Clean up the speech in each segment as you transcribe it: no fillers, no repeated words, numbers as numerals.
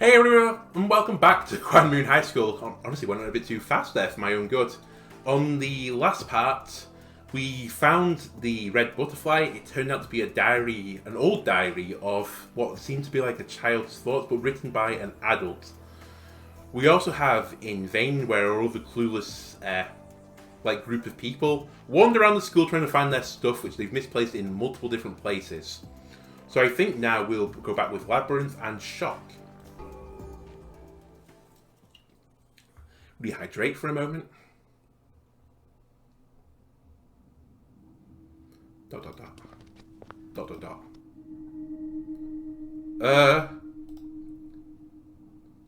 Hey everyone, and welcome back to Gwan Moon High School. Honestly, went a bit too fast there for my own good. On the last part, we found the red butterfly. It turned out to be a diary, an old diary of what seemed to be like a child's thoughts, but written by an adult. We also have In Vain, where all the clueless group of people wander around the school trying to find their stuff, which they've misplaced in multiple different places. So I think now we'll go back with Labyrinth and Shock. Rehydrate for a moment. Dot dot dot. Dot dot dot.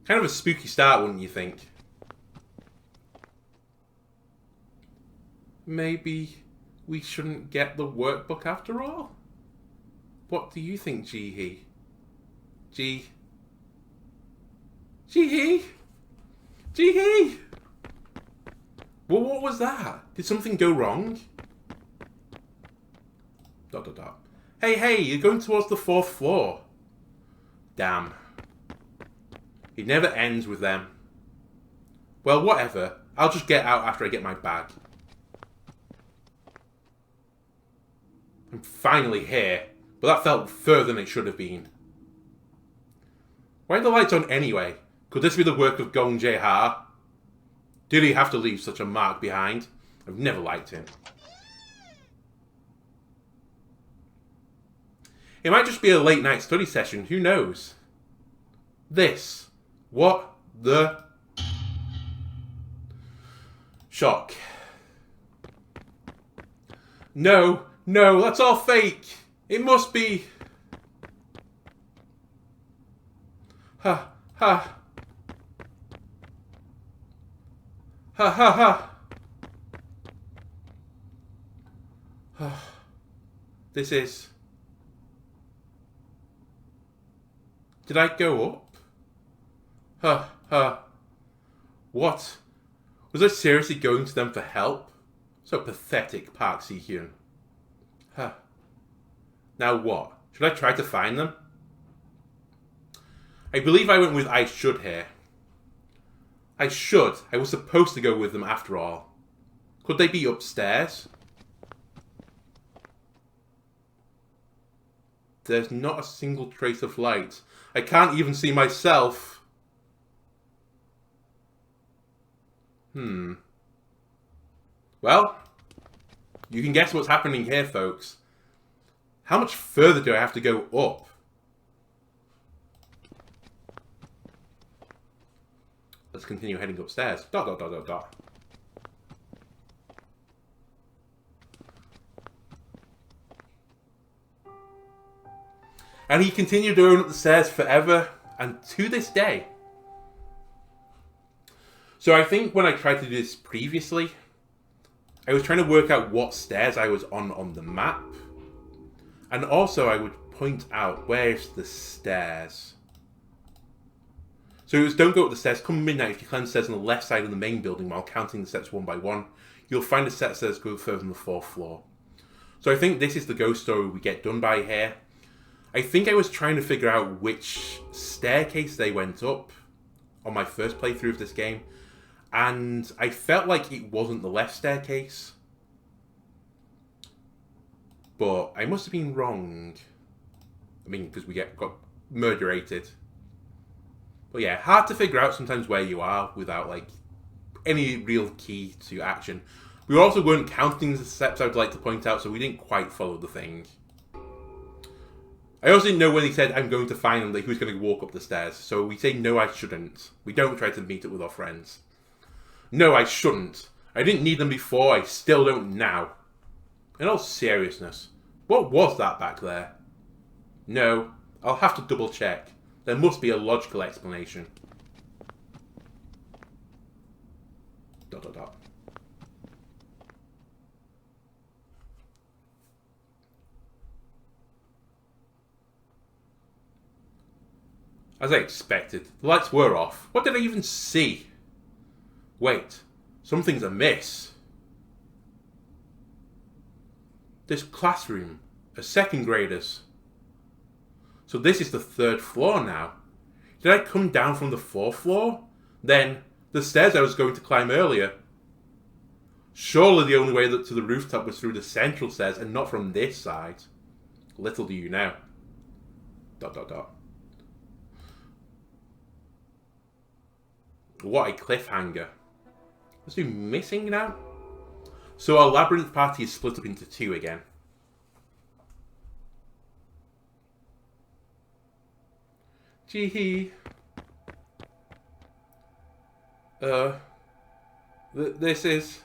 Kind of a spooky start, wouldn't you think? Maybe we shouldn't get the workbook after all? What do you think, Ji-hee? Ji-hee? Ji-hee! Well, what was that? Did something go wrong? Dot dot dot. Hey, you're going towards the 4th floor. Damn. It never ends with them. Well, whatever. I'll just get out after I get my bag. I'm finally here, but that felt further than it should have been. Why are the lights on anyway? Could this be the work of Gong Jae-ha? Did he have to leave such a mark behind? I've never liked him. It might just be a late night study session, who knows? This. What the... Shock. No, that's all fake. It must be... Ha. Ha ha ha. This is... Did I go up? What? Was I seriously going to them for help? So pathetic, Park Si-hyun. Now what? Should I try to find them? I believe I went with I should here. I should. I was supposed to go with them after all. Could they be upstairs? There's not a single trace of light. I can't even see myself. Well, you can guess what's happening here, folks. How much further do I have to go up? Let's continue heading upstairs. Dot dot dot dot dot. And he continued going up the stairs forever, and to this day. So I think when I tried to do this previously, I was trying to work out what stairs I was on the map. And also I would point out, where's the stairs? So it was, don't go up the stairs. Come midnight, if you climb the stairs on the left side of the main building while counting the steps one by one, you'll find a set of stairs go further than the 4th floor. So I think this is the ghost story we get done by here. I think I was trying to figure out which staircase they went up on my first playthrough of this game, and I felt like it wasn't the left staircase. But I must have been wrong. I mean, because we got murderated. But yeah, hard to figure out sometimes where you are without like any real key to action. We also weren't counting the steps, I would like to point out, so we didn't quite follow the thing. I also didn't know when he said, I'm going to find them, that he was going to walk up the stairs. So we say, no, I shouldn't. We don't try to meet up with our friends. No, I shouldn't. I didn't need them before, I still don't now. In all seriousness, what was that back there? No, I'll have to double check. There must be a logical explanation. Dot dot dot. As I expected, the lights were off. What did I even see? Wait, something's amiss. This classroom, a 2nd graders. So this is the 3rd floor now. Did I come down from the 4th floor? Then, the stairs I was going to climb earlier. Surely the only way to the rooftop was through the central stairs and not from this side. Little do you know. ... What a cliffhanger. Let's do missing now. So our labyrinth party is split up into 2 again. Gee. This is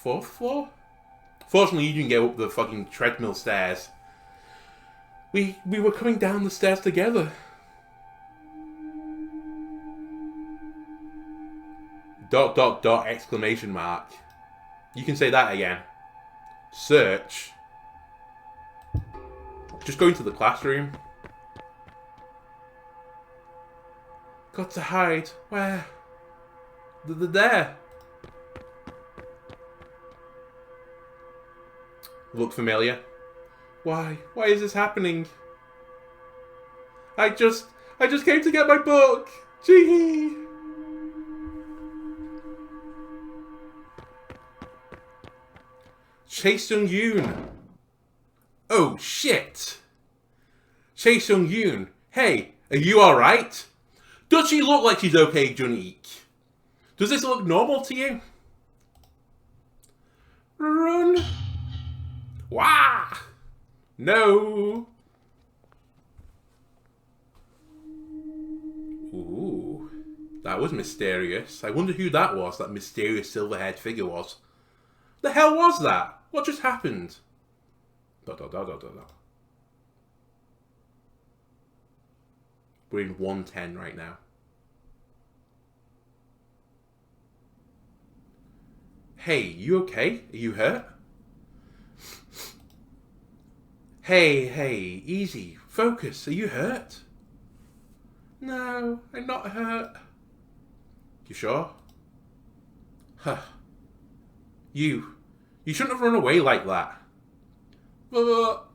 4th floor? Fortunately, you didn't get up the fucking treadmill stairs. We were coming down the stairs together. ... exclamation mark. You can say that again. Search. Just go into the classroom. Got to hide. Where? There. Look familiar. Why? Why is this happening? I just came to get my book. Gee. Chae-Sung-yoon. Oh shit. Chae-Sung-yoon. Hey, are you alright? Does she look like she's okay, Jun-ik? Does this look normal to you? Run. Wah! No. Ooh. That was mysterious. I wonder who that was, that mysterious silver-haired figure was. The hell was that? What just happened? ... We're in 110 right now. Hey, you okay? Are you hurt? Hey, easy. Focus. Are you hurt? No, I'm not hurt. You sure? Huh. You shouldn't have run away like that. But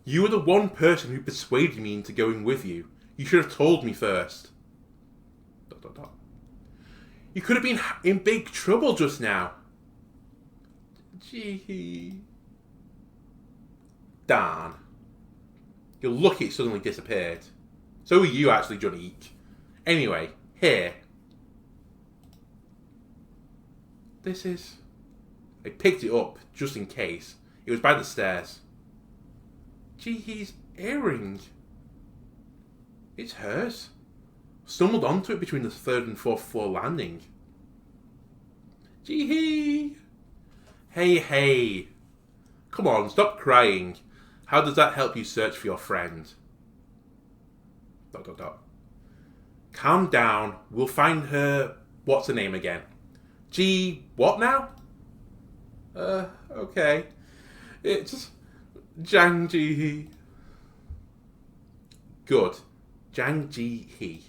you were the one person who persuaded me into going with you. You should have told me first. ... You could have been in big trouble just now. Gee. Darn. You're lucky it suddenly disappeared. So are you actually, Jun-ik. Anyway, here. This is... I picked it up, just in case. It was by the stairs. Jihee's earring. It's hers. Stumbled onto it between the 3rd and 4th floor landing. Jihee! Hey. Come on, stop crying. How does that help you search for your friend? ... Calm down. We'll find her... What's her name again? What now? Okay. It's Jang Ji-hee. Good. Jang Ji-hee. ...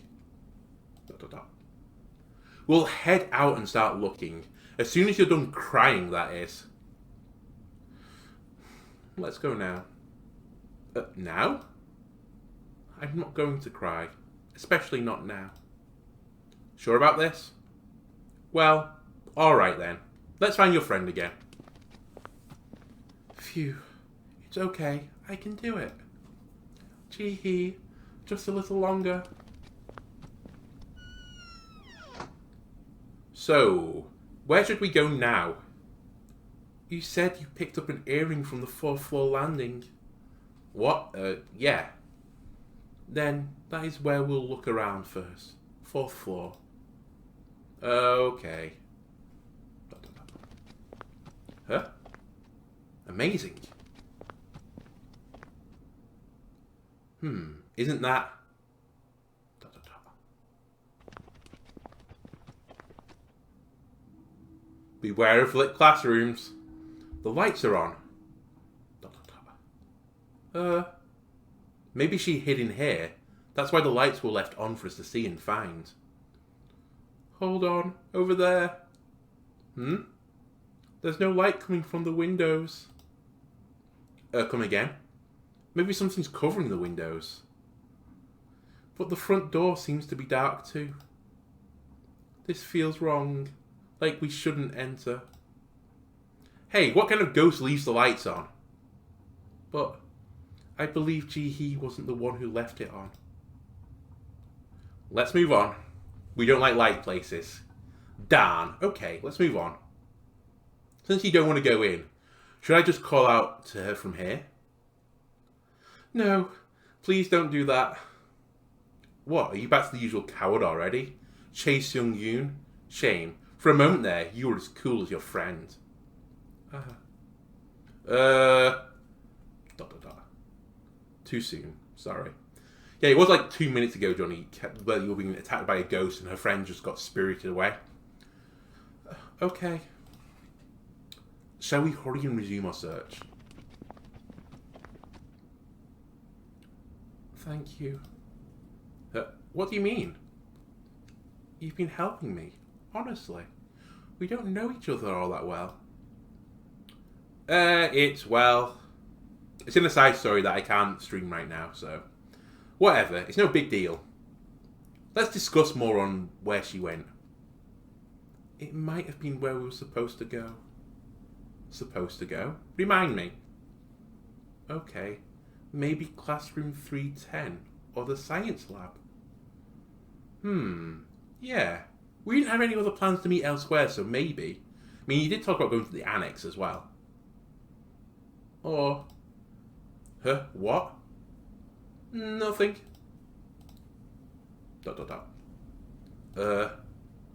We'll head out and start looking. As soon as you're done crying, that is. Let's go now. Now? I'm not going to cry. Especially not now. Sure about this? Well, alright then. Let's find your friend again. Phew. It's okay. I can do it. Gee, just a little longer. So, where should we go now? You said you picked up an earring from the 4th floor landing. What? Yeah. Then, that is where we'll look around first. 4th floor. Okay. Huh? Amazing. Isn't that... Beware of lit classrooms. The lights are on. Maybe she hid in here. That's why the lights were left on for us to see and find. Hold on, over there. There's no light coming from the windows. Come again? Maybe something's covering the windows. But the front door seems to be dark too. This feels wrong. Like we shouldn't enter. Hey, what kind of ghost leaves the lights on? But I believe Ji-hee wasn't the one who left it on. Let's move on. We don't like light places. Darn. Okay, let's move on. Since you don't want to go in, should I just call out to her from here? No, please don't do that. What, are you back to the usual coward already? Chae Seung-yoon? Shame. For a moment there, you were as cool as your friend. Too soon. Sorry. Yeah, it was like 2 minutes ago, Johnny, where you were being attacked by a ghost and her friend just got spirited away. Okay. Shall we hurry and resume our search? Thank you. What do you mean? You've been helping me, honestly. We don't know each other all that well. It's in a side story that I can't stream right now, so... Whatever, it's no big deal. Let's discuss more on where she went. It might have been where we were supposed to go. Supposed to go? Remind me. Okay, maybe classroom 310, or the science lab. Yeah. We didn't have any other plans to meet elsewhere, so maybe. I mean, you did talk about going to the annex as well. Or... Huh? What? Nothing. ...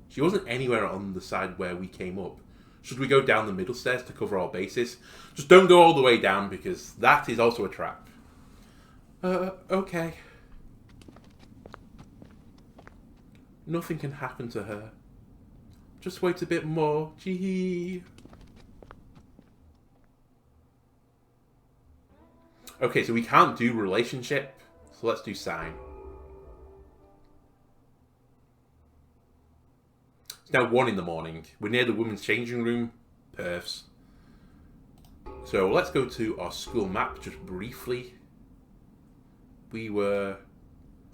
She wasn't anywhere on the side where we came up. Should we go down the middle stairs to cover all bases? Just don't go all the way down, because that is also a trap. Okay. Nothing can happen to her. Just wait a bit more. Gee. Okay, so we can't do relationship, so let's do sign. It's now 1 in the morning. We're near the women's changing room. Pervs. So let's go to our school map just briefly. We were...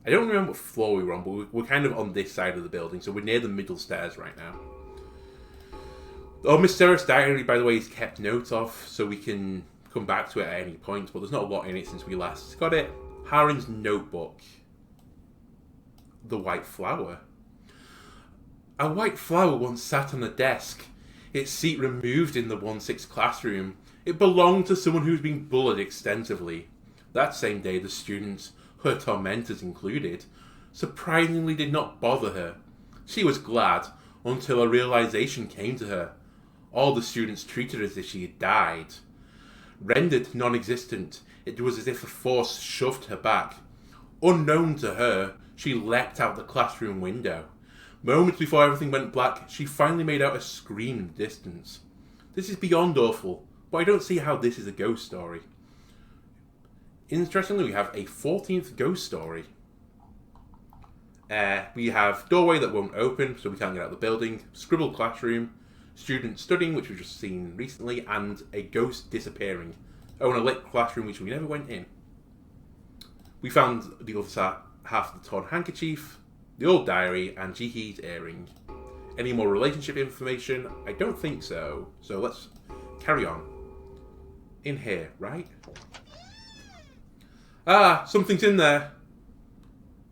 I don't remember what floor we were on, but we're kind of on this side of the building, so we're near the middle stairs right now. Oh, Miss Sarah's diary, by the way, is kept note of, so we can come back to it at any point, but there's not a lot in it since we last got it. Harin's notebook. The white flower. A white flower once sat on a desk, its seat removed in the 1-6 classroom. It belonged to someone who was being bullied extensively. That same day, the students, her tormentors included, surprisingly did not bother her. She was glad until a realization came to her. All the students treated her as if she had died. Rendered non-existent, it was as if a force shoved her back. Unknown to her, she leapt out the classroom window. Moments before everything went black, she finally made out a scream in the distance. This is beyond awful, but I don't see how this is a ghost story. Interestingly, we have a 14th ghost story. We have doorway that won't open, so we can't get out of the building, scribbled classroom, student studying, which we've just seen recently, and a ghost disappearing. Oh, and a lit classroom, which we never went in. We found the other half of the torn handkerchief, the old diary, and Ji-hee's earring. Any more relationship information? I don't think so. So let's carry on. In here, right? Ah, something's in there.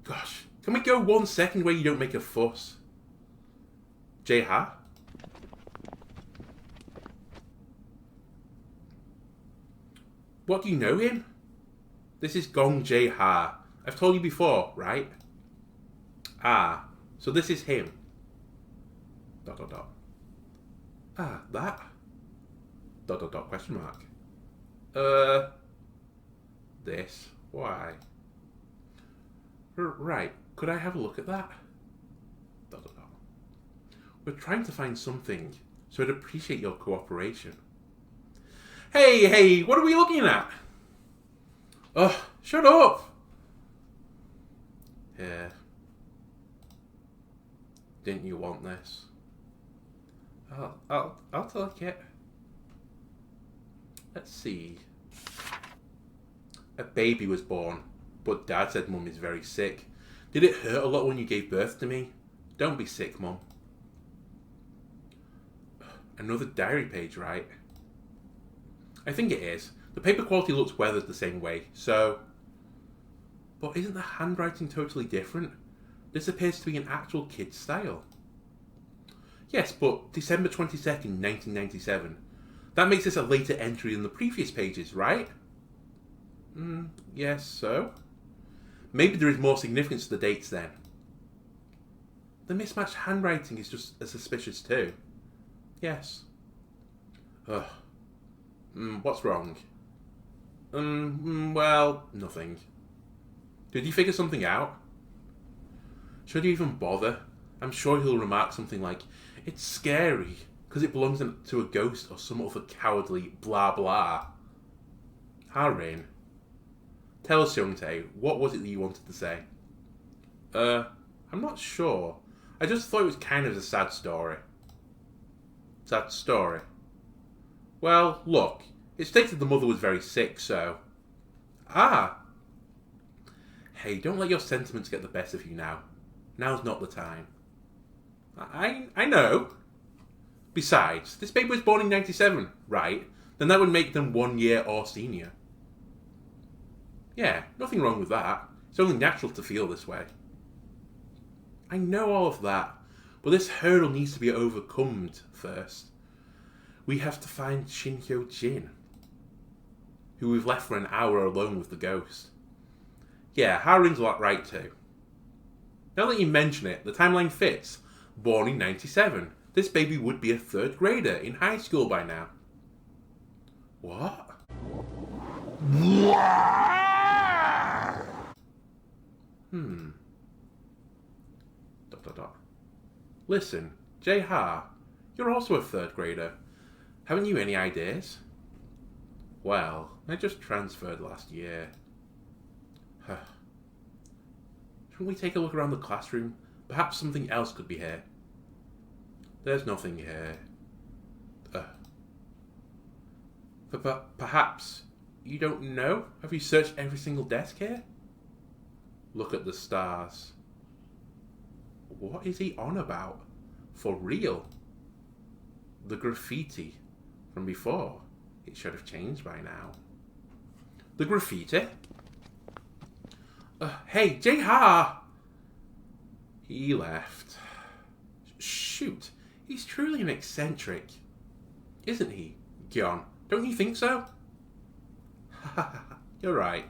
Gosh, can we go 1 second where you don't make a fuss? Jae-ha? What, do you know him? This is Gong Jae-ha. I've told you before, right? Ah, so this is him. ... Ah, that? ... Question mark. This? Why? Right, could I have a look at that? ... We're trying to find something, so I'd appreciate your cooperation. Hey, what are we looking at? Ugh, shut up! Yeah. Didn't you want this? I'll take it. Let's see. A baby was born, but Dad said Mum is very sick. Did it hurt a lot when you gave birth to me? Don't be sick, Mum. Another diary page, right? I think it is. The paper quality looks weathered the same way, so... But isn't the handwriting totally different? This appears to be an actual kid's style. Yes, but December 22nd, 1997. That makes this a later entry than the previous pages, right? Yes, so? Maybe there is more significance to the dates then. The mismatched handwriting is just as suspicious too. Yes. Ugh. What's wrong? Well, nothing. Did you figure something out? Should you even bother? I'm sure he'll remark something like, "It's scary, because it belongs to a ghost or some other cowardly blah blah." Ha-Rin. Tell us, Young-tae, what was it that you wanted to say? I'm not sure. I just thought it was kind of a sad story. Sad story? Well, look, it stated the mother was very sick, so... Ah! Hey, don't let your sentiments get the best of you now. Now's not the time. I know. Besides, this baby was born in 97, right? Then that would make them 1 year or senior. Yeah, nothing wrong with that. It's only natural to feel this way. I know all of that, but this hurdle needs to be overcome first. We have to find Shin Hyo Jin, who we've left for an hour alone with the ghost. Yeah, Ha-Rin's right too. Now that you mention it, the timeline fits. Born in 97. This baby would be a 3rd grader in high school by now. What? Listen, Jae-ha, you're also a 3rd grader. Haven't you any ideas? Well, I just transferred last year. Shouldn't we take a look around the classroom? Perhaps something else could be here. There's nothing here. Perhaps you don't know? Have you searched every single desk here? Look at the stars. What is he on about? For real? The graffiti from before. It should have changed by now. The graffiti? Hey, Jae-ha! He left. Shoot, he's truly an eccentric. Isn't he, Gwan? Don't you think so? You're right.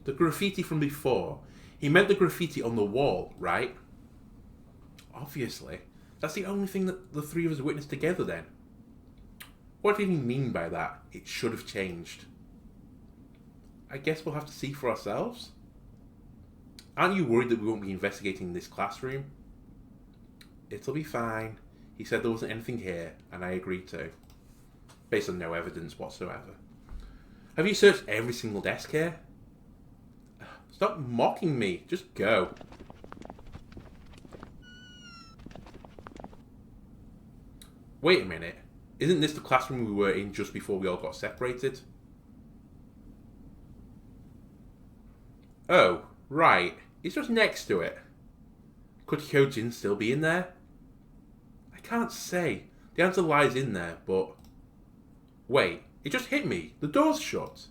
The graffiti from before. He meant the graffiti on the wall, right? Obviously. That's the only thing that the three of us witnessed together then. What did he mean by that? It should have changed. I guess we'll have to see for ourselves. Aren't you worried that we won't be investigating this classroom? It'll be fine. He said there wasn't anything here, and I agreed to. Based on no evidence whatsoever. Have you searched every single desk here? Stop mocking me. Just go. Wait a minute. Isn't this the classroom we were in just before we all got separated? Oh, right. It's just next to it. Could Hyo Jin still be in there? I can't say. The answer lies in there, but... Wait, it just hit me. The door's shut.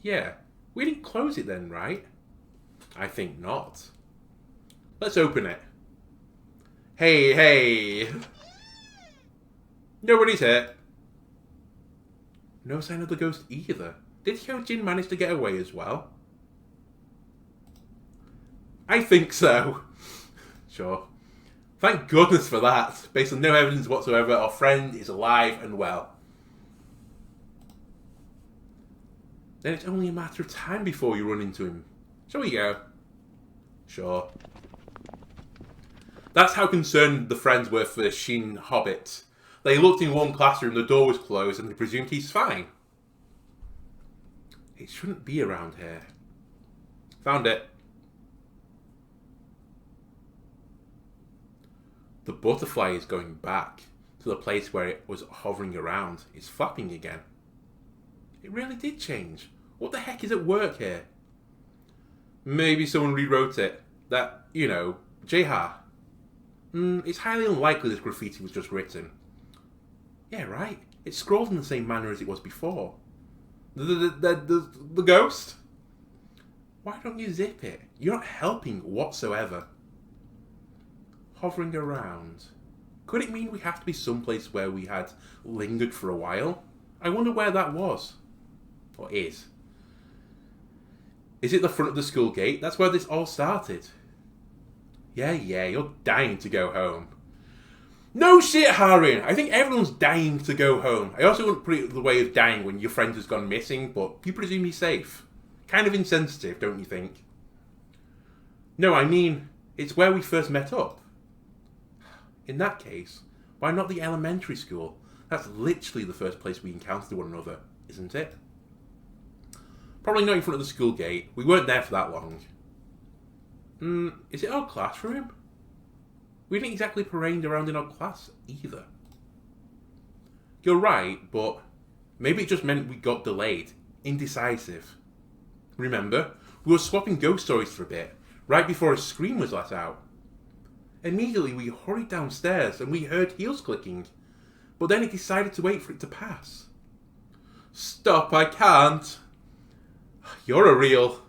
Yeah. We didn't close it then, right? I think not. Let's open it. Hey! Nobody's here. No sign of the ghost either. Did Hyo Jin manage to get away as well? I think so. Sure. Thank goodness for that. Based on no evidence whatsoever, our friend is alive and well. Then it's only a matter of time before you run into him. Shall we go? Sure. That's how concerned the friends were for Shin Hobbit. They looked in one classroom, the door was closed, and they presumed he's fine. It shouldn't be around here. Found it. The butterfly is going back to the place where it was hovering around. It's flapping again. It really did change. What the heck is at work here? Maybe someone rewrote it. That, you know, J-Ha. It's highly unlikely this graffiti was just written. Yeah, right. It's scrawled in the same manner as it was before. The ghost? Why don't you zip it? You're not helping whatsoever. Hovering around. Could it mean we have to be someplace where we had lingered for a while? I wonder where that was. Or is. Is it the front of the school gate? That's where this all started. Yeah, you're dying to go home. No shit, Harin! I think everyone's dying to go home. I also wouldn't put it the way of dying when your friend has gone missing, but you presume he's safe. Kind of insensitive, don't you think? No, I mean, it's where we first met up. In that case, why not the elementary school? That's literally the first place we encountered one another, isn't it? Probably not in front of the school gate. We weren't there for that long. Is it our classroom? We didn't exactly parade around in our class either. You're right, but maybe it just meant we got delayed. Indecisive. Remember, we were swapping ghost stories for a bit, right before a scream was let out. Immediately we hurried downstairs and we heard heels clicking, but then it decided to wait for it to pass. Stop, I can't. You're a real...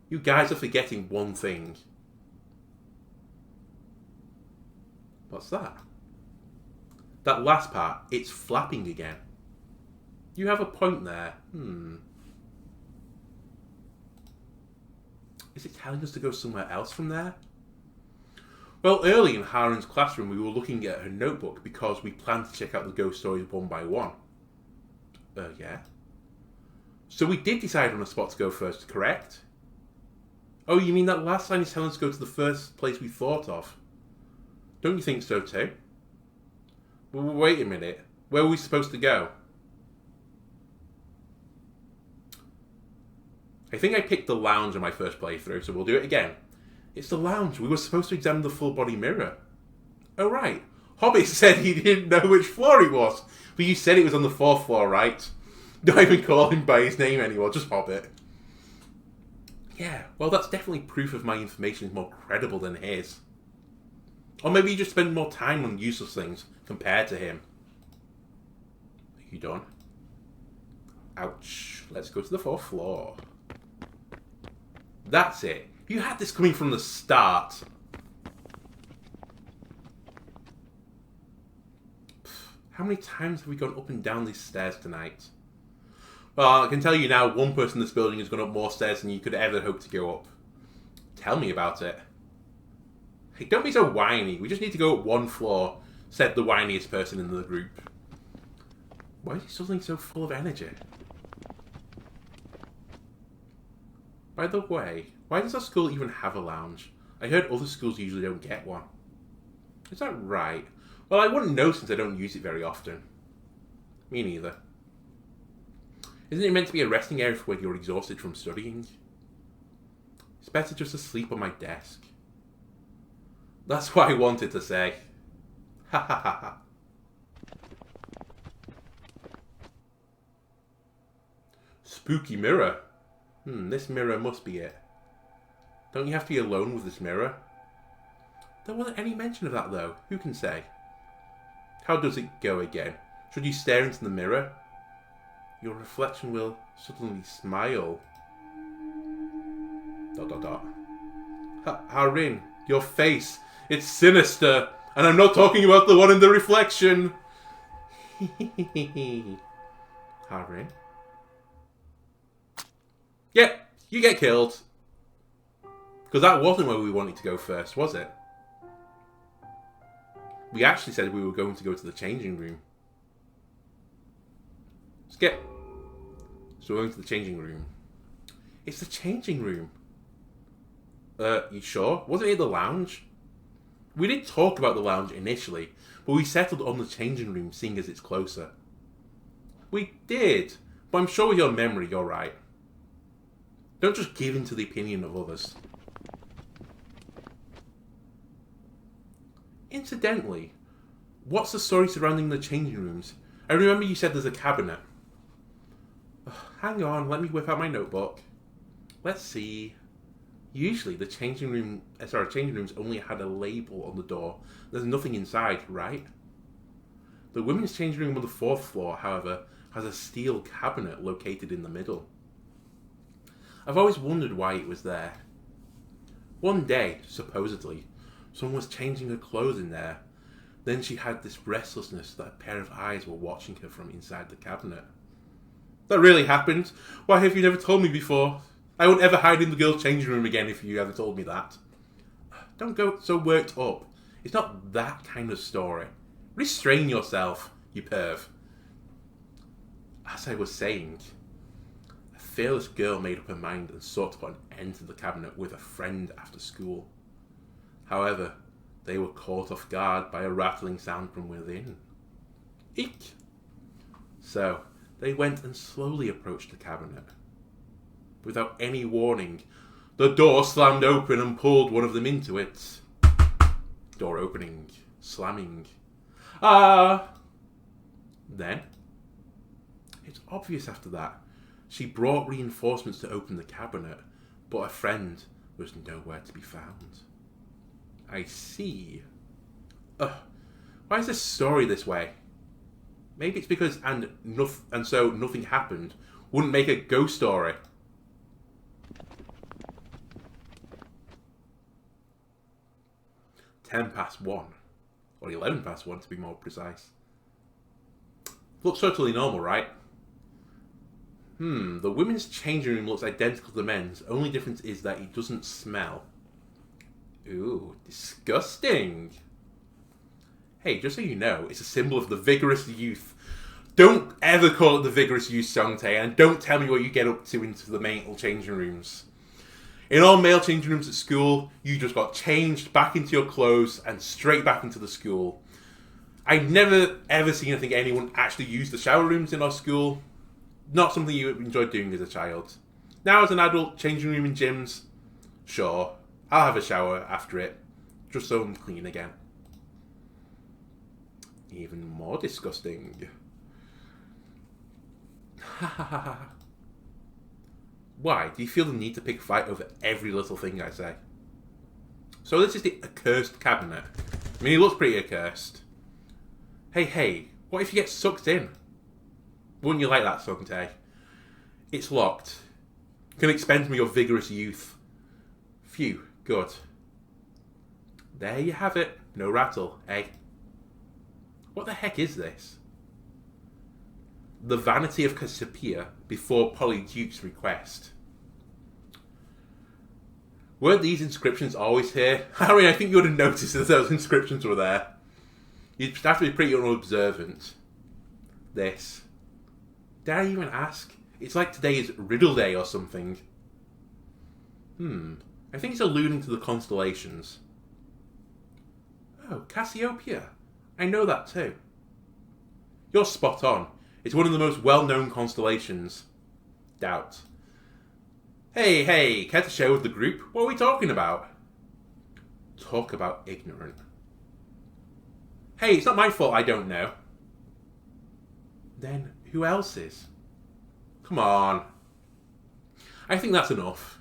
You guys are forgetting one thing. What's that? That last part, it's flapping again. You have a point there. Is it telling us to go somewhere else from there? Well, early in Harin's classroom, we were looking at her notebook because we planned to check out the ghost stories one by one. Yeah. So we did decide on a spot to go first, correct? Oh, you mean that last line is telling us to go to the first place we thought of? Don't you think so too? Well, wait a minute. Where were we supposed to go? I think I picked the lounge on my first playthrough, so we'll do it again. It's the lounge. We were supposed to examine the full body mirror. Oh, right. Hobbit said he didn't know which floor it was. But you said it was on the 4th floor, right? Don't even call him by his name anymore, just Hobbit. Yeah, well, that's definitely proof of my information is more credible than his. Or maybe you just spend more time on useless things compared to him. Are you done? Ouch. Let's go to the 4th floor. That's it. You had this coming from the start. How many times have we gone up and down these stairs tonight? Well, I can tell you now, one person in this building has gone up more stairs than you could ever hope to go up. Tell me about it. Hey, don't be so whiny. We just need to go up one floor, said the whiniest person in the group. Why is he suddenly so full of energy? By the way, why does our school even have a lounge? I heard other schools usually don't get one. Is that right? Well, I wouldn't know since I don't use it very often. Me neither. Isn't it meant to be a resting area for when you're exhausted from studying? It's better just to sleep on my desk. That's what I wanted to say. Ha ha ha ha. Spooky mirror. This mirror must be it. Don't you have to be alone with this mirror? There wasn't any mention of that though. Who can say? How does it go again? Should you stare into the mirror? Your reflection will suddenly smile. ... Harin, your face, it's sinister. And I'm not talking about the one in the reflection. Harin? Yep, you get killed. Because that wasn't where we wanted to go first, was it? We actually said we were going to go to the changing room. Skip. So we're going to the changing room. It's the changing room. You sure? Wasn't it the lounge? We did talk about the lounge initially, but we settled on the changing room seeing as it's closer. We did, but I'm sure with your memory you're right. Don't just give in to the opinion of others. Incidentally, what's the story surrounding the changing rooms? I remember you said there's a cabinet. Hang on, let me whip out my notebook. Let's see. Usually the changing rooms only had a label on the door. There's nothing inside, right? The women's changing room on the 4th floor, however, has a steel cabinet located in the middle. I've always wondered why it was there. One day, supposedly, someone was changing her clothes in there. Then she had this restlessness that a pair of eyes were watching her from inside the cabinet. That really happened? Why have you never told me before? I won't ever hide in the girls' changing room again if you ever told me that. Don't go so worked up. It's not that kind of story. Restrain yourself, you perv. As I was saying, a fearless girl made up her mind and sought to put an end to the cabinet with a friend after school. However, they were caught off guard by a rattling sound from within. Eek! So, they went and slowly approached the cabinet. Without any warning, the door slammed open and pulled one of them into it. Door opening, slamming. Ah! Then, it's obvious after that, she brought reinforcements to open the cabinet, but her friend was nowhere to be found. I see. Why is this story this way? Maybe it's because and so nothing happened wouldn't make a ghost story. (1:10), or 1:11 to be more precise. Looks totally normal, right? The women's changing room looks identical to the men's. Only difference is that it doesn't smell. Ooh, disgusting. Hey, just so you know, it's a symbol of the vigorous youth. Don't ever call it the vigorous youth, Songtae, and don't tell me what you get up to into the male changing rooms. In all male changing rooms at school, you just got changed back into your clothes and straight back into the school. I've never ever seen anyone actually use the shower rooms in our school. Not something you enjoyed doing as a child. Now as an adult, changing room in gyms, sure, I'll have a shower after it, just so I'm clean again. Even more disgusting. Why? Do you feel the need to pick a fight over every little thing I say? So this is the accursed cabinet. I mean, it looks pretty accursed. Hey, what if you get sucked in? Wouldn't you like that, Songtae? It's locked. You can expend me your vigorous youth. Phew, good. There you have it. No rattle, eh? What the heck is this? The Vanity of Cassiopeia before Polyduke's request. Weren't these inscriptions always here? Harry, I think you would have noticed that those inscriptions were there. You'd have to be pretty unobservant. This. Dare I even ask? It's like today is Riddle Day or something. I think it's alluding to the constellations. Oh, Cassiopeia. I know that too. You're spot on. It's one of the most well-known constellations. Doubt. Hey, care to share with the group? What are we talking about? Talk about ignorant. Hey, it's not my fault I don't know. Then who else is? Come on. I think that's enough.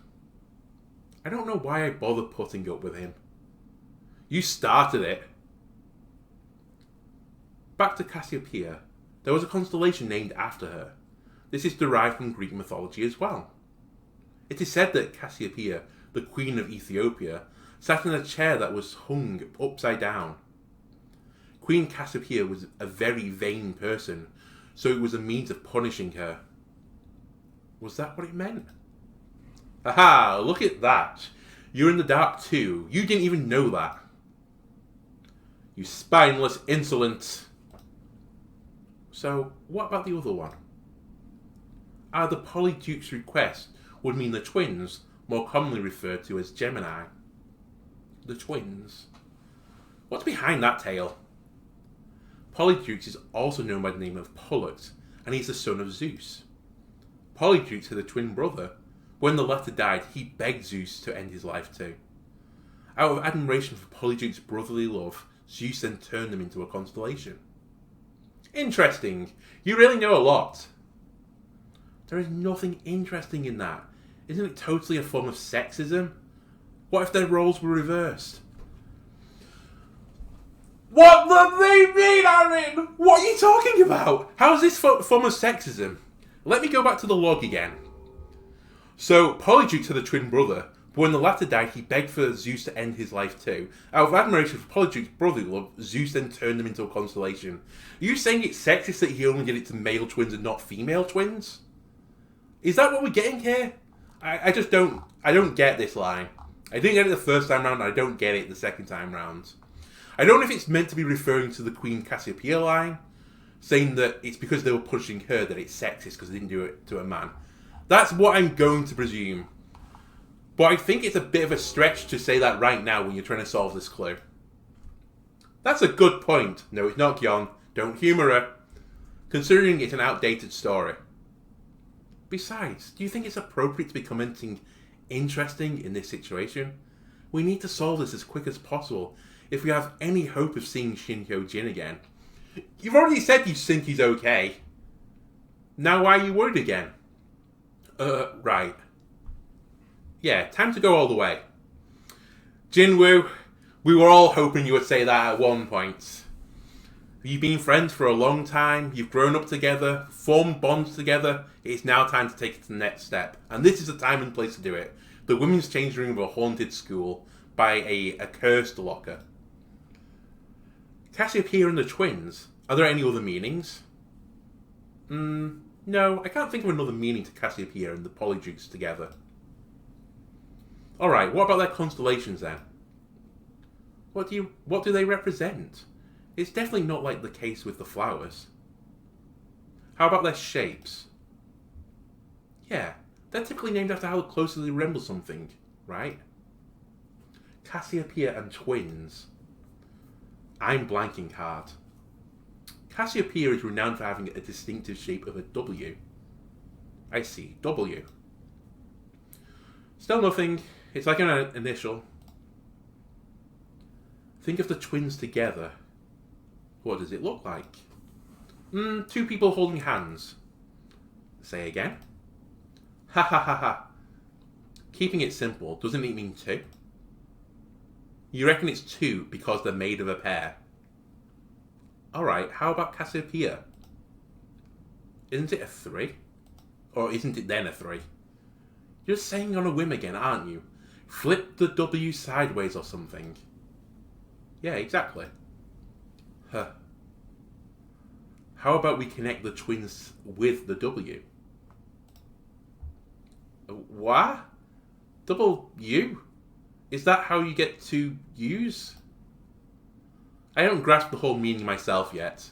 I don't know why I bother putting up with him. You started it. Back to Cassiopeia. There was a constellation named after her. This is derived from Greek mythology as well. It is said that Cassiopeia, the queen of Ethiopia, sat in a chair that was hung upside down. Queen Cassiopeia was a very vain person, so it was a means of punishing her. Was that what it meant? Aha, look at that. You're in the dark too. You didn't even know that. You spineless insolent. So, what about the other one? The Polyduke's request would mean the twins, more commonly referred to as Gemini. The twins. What's behind that tale? Polydeuces is also known by the name of Pollux, and he's the son of Zeus. Polydeuces had a twin brother. When the latter died, he begged Zeus to end his life too. Out of admiration for Polydeuces' brotherly love, Zeus then turned them into a constellation. Interesting. You really know a lot. There is nothing interesting in that. Isn't it totally a form of sexism? What if their roles were reversed? What do they mean, Aaron? What are you talking about? How is this form of sexism? Let me go back to the log again. So, Polydeuces had a twin brother, but when the latter died, he begged for Zeus to end his life too. Out of admiration for Polydeuces' brotherly love, Zeus then turned him into a constellation. Are you saying it's sexist that he only did it to male twins and not female twins? Is that what we're getting here? I just don't... I don't get this line. I didn't get it the first time round, I don't get it the second time round. I don't know if it's meant to be referring to the Queen Cassiopeia line, saying that it's because they were punishing her that it's sexist because they didn't do it to a man. That's what I'm going to presume. But I think it's a bit of a stretch to say that right now when you're trying to solve this clue. That's a good point. No, it's not Gwan. Don't humour her. Considering it's an outdated story. Besides, do you think it's appropriate to be commenting interesting in this situation? We need to solve this as quick as possible if we have any hope of seeing Shin Hyo Jin again. You've already said you think he's okay. Now why are you worried again? Right. Yeah, time to go all the way. Jinwoo, we were all hoping you would say that at one point. You've been friends for a long time, you've grown up together, formed bonds together, it's now time to take it to the next step. And this is the time and place to do it. The women's changing room of a haunted school by a cursed locker. Cassiopeia and the twins, are there any other meanings? No, I can't think of another meaning to Cassiopeia and the Polydeuces together. Alright, what about their constellations then? What do they represent? It's definitely not like the case with the flowers. How about their shapes? Yeah, they're typically named after how closely they resemble something, right? Cassiopeia and twins. I'm blanking hard. Cassiopeia is renowned for having a distinctive shape of a W. I see, W. Still nothing. It's like an initial. Think of the twins together. What does it look like? Two people holding hands. Say again. Ha ha ha ha. Keeping it simple, doesn't it mean two? You reckon it's two because they're made of a pair? Alright, how about Cassiopeia? Isn't it a three? Or isn't it then a three? You're saying on a whim again, aren't you? Flip the W sideways or something. Yeah, exactly. Huh. How about we connect the twins with the W? What? Double U? Is that how you get to use? I don't grasp the whole meaning myself yet.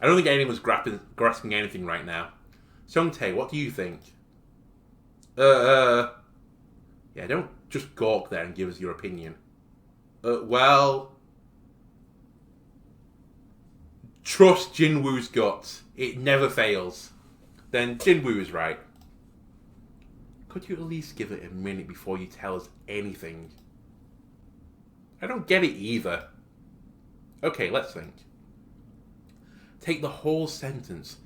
I don't think anyone's grasping anything right now. Sungtae, what do you think? Yeah, don't just gawk there and give us your opinion. Well... Trust Jinwoo's gut. It never fails. Then Jinwoo is right. Could you at least give it a minute before you tell us anything? I don't get it either. Okay, let's think. Take the whole sentence.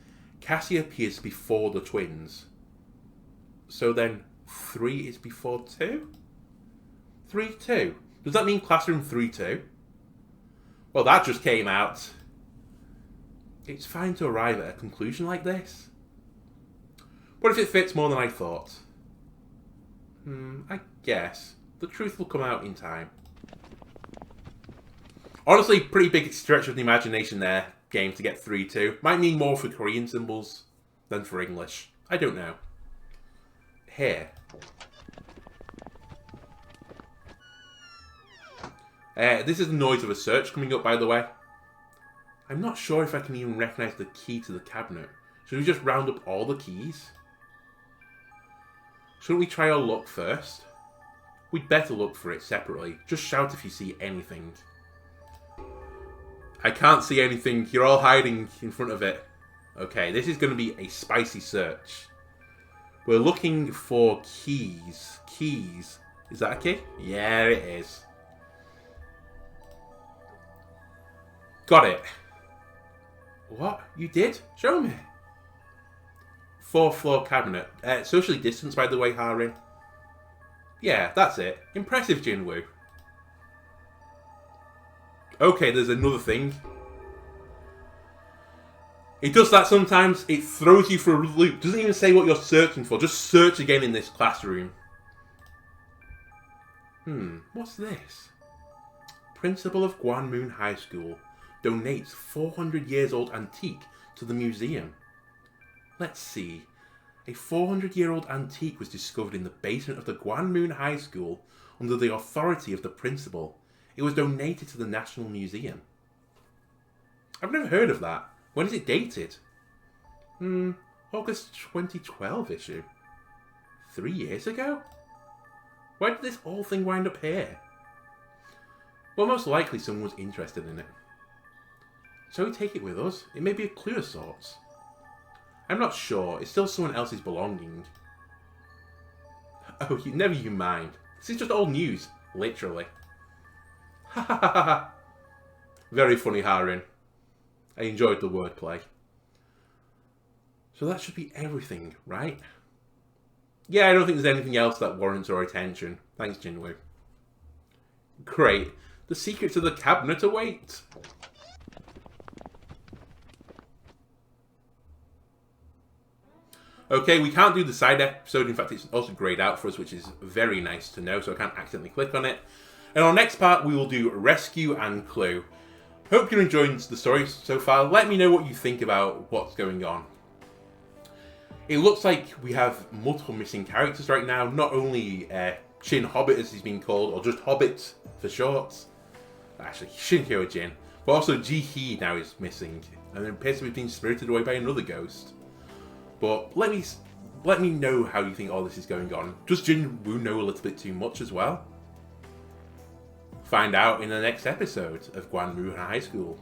Cassiopeia is before the twins. So then 3 is before 2? 3, 2. Does that mean classroom 3, 2? Well, that just came out. It's fine to arrive at a conclusion like this. What if it fits more than I thought? I guess. The truth will come out in time. Honestly, pretty big stretch of the imagination there, game, to get 3-2. Might mean more for Korean symbols than for English. I don't know. Here. This is the noise of a search coming up, by the way. I'm not sure if I can even recognise the key to the cabinet. Should we just round up all the keys? Shouldn't we try our luck first? We'd better look for it separately. Just shout if you see anything. I can't see anything. You're all hiding in front of it. Okay, this is going to be a spicy search. We're looking for keys. Keys. Is that a key? Yeah, it is. Got it. What? You did? Show me. 4th floor cabinet. Socially distanced, by the way, Harin. Yeah, that's it. Impressive, Jinwoo. Okay, there's another thing. It does that sometimes. It throws you for a loop. Doesn't even say what you're searching for. Just search again in this classroom. What's this? Principal of Gwan Moon High School donates 400 years old antique to the museum. Let's see. A 400-year-old antique was discovered in the basement of the Gwan Moon High School under the authority of the principal. It was donated to the National Museum. I've never heard of that. When is it dated? August 2012 issue. 3 years ago? Why did this whole thing wind up here? Well, most likely someone was interested in it. Shall we take it with us? It may be a clue of sorts. I'm not sure. It's still someone else's belonging. Oh, never you mind. This is just old news. Literally. Ha ha ha ha. Very funny, Harin. I enjoyed the wordplay. So that should be everything, right? Yeah, I don't think there's anything else that warrants our attention. Thanks, Jinwoo. Great. The secrets of the cabinet await. Okay, we can't do the side episode. In fact, it's also grayed out for us, which is very nice to know, so I can't accidentally click on it. And on our next part, we will do Rescue and Clue. Hope you're enjoying the story so far. Let me know what you think about what's going on. It looks like we have multiple missing characters right now. Not only Shin Hobbit, as he's been called, or just Hobbit for short. Actually, Shin Hyo Jin. But also Ji-hee now is missing. And it appears to be being spirited away by another ghost. But let me know how you think all this is going on. Does Jinwoo know a little bit too much as well? Find out in the next episode of Gwan Moon High School.